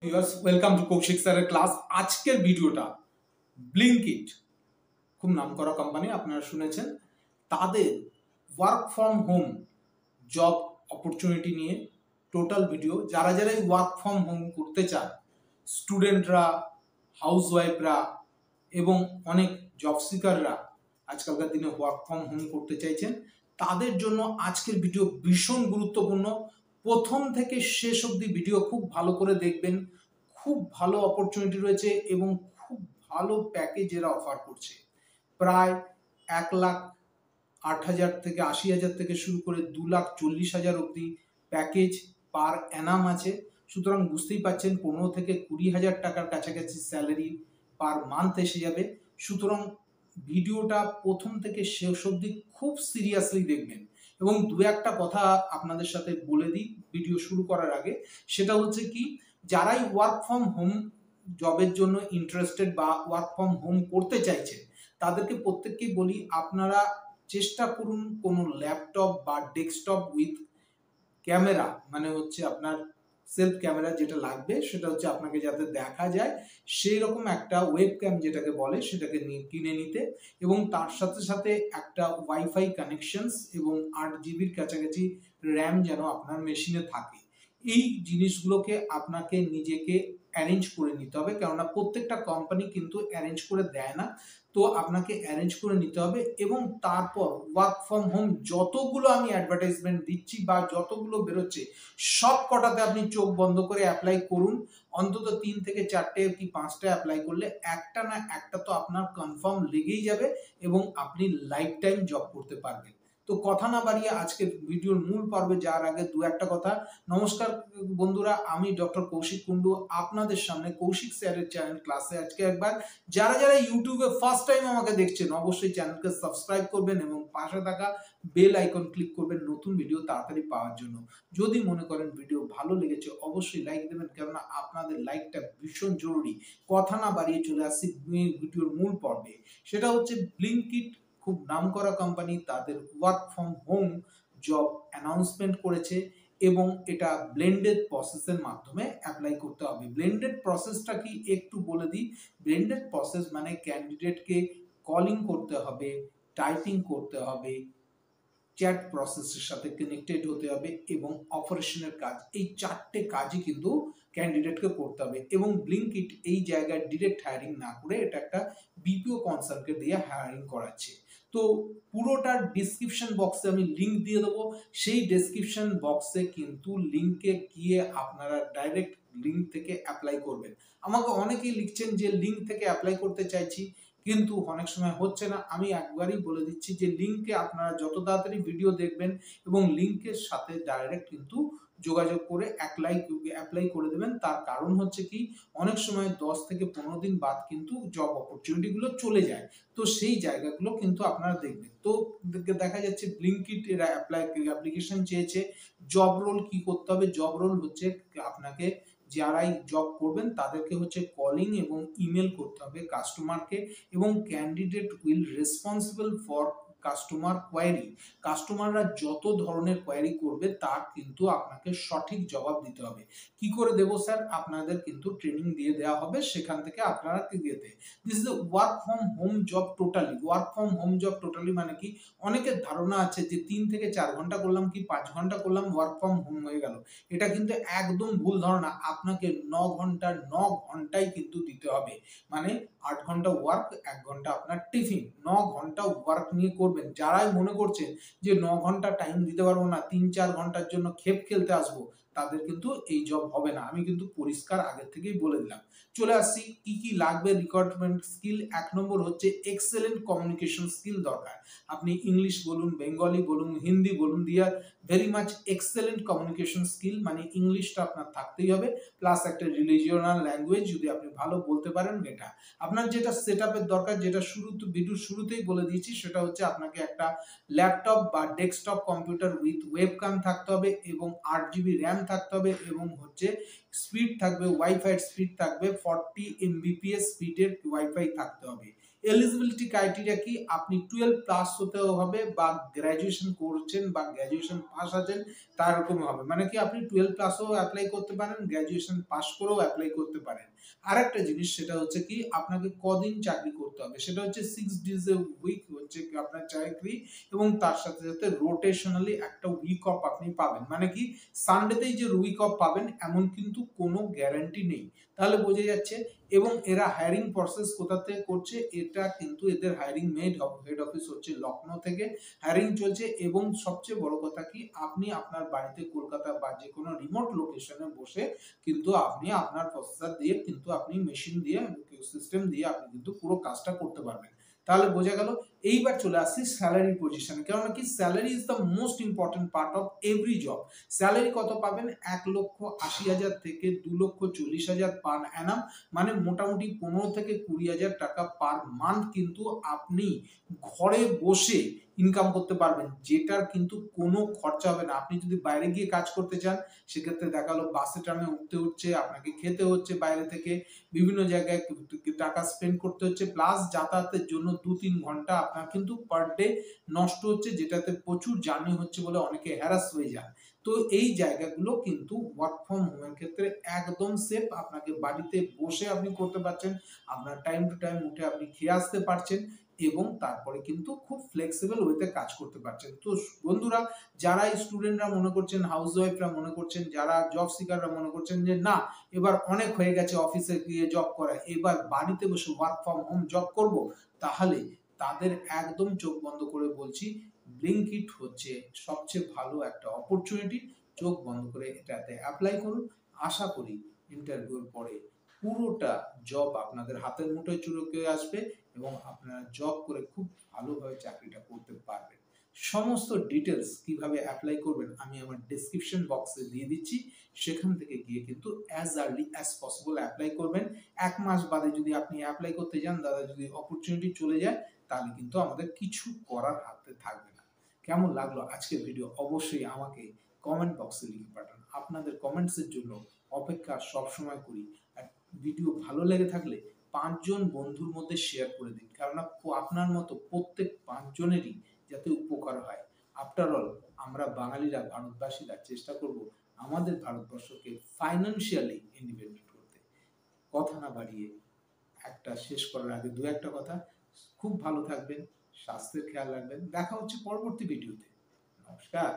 Viewers, welcome to Kaushik স্যারের class. আজকের ভিডিওটা ব্লিঙ্কিট, খুব নামকরা কোম্পানি, আপনারা শুনেছেন। তাদের work from home job opportunity নিয়ে টোটাল ভিডিও। যারা যারা ওয়ার্ক ফ্রম হোম করতে চান, স্টুডেন্টরা, হাউসওয়াইফরা এবং অনেক জব সিকাররা আজকালকার দিনে ওয়ার্ক ফ্রম হোম করতে চাইছেন, তাদের জন্য আজকের ভিডিও ভীষণ গুরুত্বপূর্ণ। প্রথম থেকে শেষ অবধি ভিডিও খুব ভালো করে দেখবেন। খুব ভালো অপরচুনিটি রয়েছে এবং খুব ভালো প্যাকেজ এরা অফার করছে। প্রায় 1,08,000 থেকে 80,000 থেকে শুরু করে 2,40,000 অবধি প্যাকেজ পার অ্যানাম আছে। সুতরাং বুঝতেই পাচ্ছেন 15 থেকে 20,000 টাকার কাছাকাছি স্যালারি পার মান্থ এসে যাবে। সুতরাং ভিডিওটা প্রথম থেকে শেষ অবধি খুব সিরিয়াসলি দেখবেন। এবং দু একটা কথা আপনাদের সাথে বলে দিই ভিডিও শুরু করার আগে, সেটা হচ্ছে কি, যারাই ওয়ার্ক ফ্রম হোম জবের জন্য ইন্টারেস্টেড বা ওয়ার্ক ফ্রম হোম করতে চাইছেন, তাদেরকে প্রত্যেককেই বলি, আপনারা চেষ্টা করুন কোনো ল্যাপটপ বা ডেস্কটপ উইথ ক্যামেরা, মানে হচ্ছে আপনার সেলফ ক্যামেরা যেটা লাগবে সেটা হচ্ছে আপনাকে যাতে দেখা যায় সেই রকম একটা ওয়েব ক্যাম যেটাকে বলে সেটাকে কিনে নিতে, এবং তার সাথে সাথে একটা ওয়াইফাই কানেকশনস এবং 8 জিবির কাছাকাছি র্যাম যেন আপনার মেশিনে থাকে। এই জিনিসগুলোকে আপনাকে নিজেকে অ্যারেঞ্জ করে নিতে হবে, কেননা প্রত্যেকটা কোম্পানি কিন্তু অ্যারেঞ্জ করে দেয় না। তো আপনাকে অ্যারেঞ্জ করে নিতে হবে। এবং তারপর ওয়ার্ক ফ্রম হোম যতগুলো আমি অ্যাডভার্টাইজমেন্ট দিচ্ছি বা যতগুলো বেরোচ্ছে, সব কটাতে আপনি চোখ বন্ধ করে অ্যাপ্লাই করুন। অন্তত 3 থেকে 4টে কি 5টা অ্যাপ্লাই করলে একটা না একটা তো আপনার কনফার্ম লেগেই যাবে এবং আপনি লাইফ টাইম জব করতে পারবেন। তো কথা না বাড়িয়ে আজকের ভিডিওর মূল পর্বে যাওয়ার আগে দু একটা কথা। নমস্কার বন্ধুরা, আমি ডক্টর কৌশিক কুন্ডু আপনাদের সামনে কৌশিক স্যারের চ্যানেল ক্লাসে আজকে একবার। যারা যারা ইউটিউবে ফার্স্ট টাইম আমাকে দেখছেন, অবশ্যই চ্যানেলকে সাবস্ক্রাইব করবেন এবং পাশে থাকা বেল আইকন ক্লিক করবেন নতুন ভিডিও তাড়াতাড়ি পাওয়ার জন্য। যদি মনে করেন ভিডিও ভালো লেগেছে, অবশ্যই লাইক দেবেন, কেননা আপনাদের লাইকটা ভীষণ জরুরি। কথা না বাড়িয়ে চলে আসছি ভিডিওর মূল পর্বে। সেটা হচ্ছে ব্লিঙ্কিট, খুব নামকরা কোম্পানি, তাদের work from home job announcement করেছে এবং এটা ব্লেন্ডেড প্রসেসের মাধ্যমে অ্যাপ্লাই করতে হবে। ব্লেন্ডেড প্রসেসটা কি একটু বলে দিই। ব্লেন্ডেড প্রসেস মানে ক্যান্ডিডেটকে কলিং করতে হবে, টাইপিং করতে হবে, চ্যাট প্রসেসের সাথে কানেক্টেড হতে হবে এবং অপারেশনের কাজ, এই 4টে কাজই কিন্তু ক্যান্ডিডেটকে করতে হবে। এবং ব্লিঙ্কিট এই জায়গায় ডিরেক্ট হায়ারিং না করে এটা একটা বিপিও কনসার্নকে দিয়ে হায়ারিং করাচ্ছে। তো পুরোটার ডিসক্রিপশন বক্সে আমি লিঙ্ক দিয়ে দেবো। সেই ডেসক্রিপশন বক্সে কিন্তু লিঙ্কে গিয়ে আপনারা ডাইরেক্ট লিঙ্ক থেকে অ্যাপ্লাই করবেন। আমাকে অনেকেই লিখছেন যে লিঙ্ক থেকে অ্যাপ্লাই করতে চাইছি কিন্তু অনেক সময় হচ্ছে না। আমি একবারই বলে দিচ্ছি যে লিঙ্কে আপনারা যত তাড়াতাড়ি ভিডিও দেখবেন এবং লিঙ্কের সাথে ডাইরেক্ট কিন্তু যোগাযোগ করে অ্যাপ্লাই করে দেবেন। তার কারণ হচ্ছে কি, অনেক সময় 10 থেকে 15 দিন বাদ কিন্তু জব অপরচুনিটি গুলো চলে যায়। তো সেই জায়গাগুলো কিন্তু আপনারা দেখবেন। তো দেখা যাচ্ছে ব্লিঙ্কিট এরা অ্যাপ্লিকেশন চেয়েছে। জব রোল কি করতে হবে? জব রোল হচ্ছে আপনাকে, যারাই জব করবেন তাদেরকে হচ্ছে কলিং এবং ইমেল করতে হবে কাস্টমারকে, এবং candidate will responsible for customer query. কাস্টমাররা যত ধরনের কোয়ারি করবে তার কিন্তু আপনাকে সঠিক জবাব দিতে হবে। কি করে দেব স্যার? আপনাদের কিন্তু ট্রেনিং দিয়ে দেওয়া হবে, সেখান থেকে আপনারা দিতে। This is work from home job totally. Work from home job totally মানে কি, অনেকের ধারণা আছে যে 3 থেকে 4 ঘন্টা করলাম কি 5 ঘন্টা করলাম ওয়ার্ক ফ্রম হোম হয়ে গেল। এটা কিন্তু একদম ভুল ধারণা। আপনাকে 9 ঘন্টাই কিন্তু দিতে হবে। মানে 8 ঘন্টা ওয়ার্ক, 1 ঘন্টা আপনার টিফিন, 9 ঘন্টা ওয়ার্ক নিয়ে করবেন। যারাই মনে করছেন যে 9 ঘন্টা টাইম দিতে পারবো না, 3-4 ঘন্টার জন্য খেপ খেলতে আসবো, তাদের কিন্তু এই জব হবে না। আমি কিন্তু পরিষ্কার আগে থেকেই বলে দিলাম। চলে আসছি কি কি লাগবে রিকোয়ারমেন্ট স্কিল। 1 নম্বর হচ্ছে এক্সেলেন্ট কমিউনিকেশন স্কিল দরকার। আপনি ইংলিশ বলুন, বেঙ্গলি বলুন, হিন্দি বলুন, দিয়া very much excellent communication skill, মানে ইংলিশটা আপনার থাকতেই হবে, প্লাস একটা রিলিজিওনাল ল্যাঙ্গুয়েজ যদি আপনি ভালো বলতে পারেন। এটা আপনার যেটা সেট আপের দরকার, যেটা ভিডিওর শুরুতেই বলে দিয়েছি, সেটা হচ্ছে আপনাকে একটা ল্যাপটপ বা ডেস্কটপ কম্পিউটার উইথ ওয়েবক্যাম থাকতে হবে এবং 8 জিবি র্যাম থাকতে হবে, এবং হচ্ছে স্পিড থাকবে, ওয়াইফাই স্পিড থাকবে 40 Mbps স্পিডের ওয়াইফাই থাকতে হবে। এলিজিবিলিটি ক্রাইটেরিয়া কি, আপনি 12 প্লাস হতে হবে বা গ্র্যাজুয়েশন করছেন বা গ্র্যাজুয়েশন পাস আছেন তার এরকম হবে, মানে কি আপনি 12 প্লাসও অ্যাপ্লাই করতে পারেন, গ্র্যাজুয়েশন পাস করেও অ্যাপ্লাই করতে পারেন। আরেকটা জিনিস সেটা হচ্ছে কি আপনাকে কদিন চাকরি করতে হবে, সেটা হচ্ছে 6 ডেজ এ উইক হচ্ছে কি আপনার চাকরি, এবং তার সাথে সাথে রোটেশনালি একটা উইক অফ আপনি পাবেন, মানে কি সানডেতেই যে উইক অফ পাবেন এমন কিন্তু কোনো গ্যারান্টি নেই। তাহলে বোঝা যাচ্ছে। এবং এরা হায়ারিং প্রসেস কোথা থেকে করছে, এটা কিন্তু এদের হায়ারিং হেড অফিস হচ্ছে লখনৌ থেকে হায়ারিং চলছে। এবং সবচেয়ে বড় কথা কি আপনি আপনার বাড়িতে কলকাতা বা যে কোনো রিমোট লোকেশনে বসে কিন্তু আপনি আপনার প্রসেসর দিয়ে কিন্তু আপনি মেশিন দিয়ে সিস্টেম দিয়ে আপনি কিন্তু পুরো কাজটা করতে পারবেন। তাহলে বোঝা গেল। এইবার চলে আসছি স্যালারি পজিশনে, কেননা কি salary is the most important part of every job. Salary কত পাবেন, 1,80,000 থেকে 2,40,000 পার অ্যানাম, মানে মোটামুটি 15 থেকে 20,000 টাকা পার মান্থ কিন্তু আপনি ঘরে বসে ইনকাম করতে পারবেন, যেটার কিন্তু কোনো খরচা হবে না। আপনি যদি বাইরে গিয়ে কাজ করতে চান সেক্ষেত্রে দেখালো বাসে ট্রামে উঠতে হচ্ছে, আপনাকে খেতে হচ্ছে বাইরে থেকে, বিভিন্ন জায়গায় টাকা স্পেন্ড করতে হচ্ছে, প্লাস যাতায়াতের জন্য 2-3 ঘন্টা আপনার কিন্তু পার ডে নষ্ট হচ্ছে, যেটাতে প্রচুর জার্নি হচ্ছে বলে অনেকে হ্যারাস হয়ে যায়। তো এই জায়গাগুলো কিন্তু ওয়ার্ক ফ্রম হোমের ক্ষেত্রে একদম সেফ, আপনাকে বাড়িতে বসে আপনি করতে পারছেন, আপনার টাইম টু টাইম উঠে আপনি খেয়ে আসতে পারছেন, এবং তারপরে কিন্তু খুব ফ্লেক্সিবল ওয়েতে কাজ করতে পারছেন। তো বন্ধুরা, যারা স্টুডেন্টরা মনে করছেন, হাউস ওয়াইফরা মনে করছেন, যারা জব সিকাররা মনে করছেন যে না এবার অনেক হয়ে গেছে অফিসে গিয়ে জব করা, এবার বাড়িতে বসে ওয়ার্ক ফ্রম হোম জব করব, তাহলে তাদের একদম চোখ বন্ধ করে বলছি ব্লিঙ্কিট হচ্ছে সবচেয়ে ভালো একটা অপরচুনিটি। চোখ বন্ধ করে এটাতে অ্যাপ্লাই করুন। আশা করি ইন্টারভিউর পরে পুরোটা জব আপনাদের হাতের মুঠোয় চলে আসবে এবং আপনারা জব করে খুব ভালোভাবে চাকরিটা করতে পারবেন। সমস্ত ডিটেলস কিভাবে অ্যাপ্লাই করবেন আমি আমার ডেসক্রিপশন বক্সে দিয়ে দিচ্ছি, সেখান থেকে গিয়ে কিন্তু as early as possible apply করবেন। 1 মাস বাদে যদি আপনি অ্যাপ্লাই করতে যান, দাদা যদি অপরচুনিটি চলে যায়, তাহলে কিন্তু আমাদের কিছু করার হাতে থাকবে না। কেমন লাগলো আজকের ভিডিও অবশ্যই আমাকে কমেন্ট বক্সে লিখে পাঠান। আপনাদের কমেন্টসের জন্য অপেক্ষা সবসময় করি। আর ভিডিও ভালো লেগে থাকলে 5 জন বন্ধুর মধ্যে শেয়ার করে দিন, কারণ আপনার মতো প্রত্যেক 5 জনেরই যাতে উপকার হয়। আফটার অল আমরা বাঙালিরা, ভারতবাসীরা চেষ্টা করব আমাদের ভারতবর্ষকে ফাইন্যান্সিয়ালি ইন্ডিপেন্ডেন্ট করতে। কথা না বাড়িয়ে একটা শেষ করার আগে দু একটা কথা, খুব ভালো থাকবেন, স্বাস্থ্যের খেয়াল রাখবেন। দেখা হচ্ছে পরবর্তী ভিডিওতে। নমস্কার।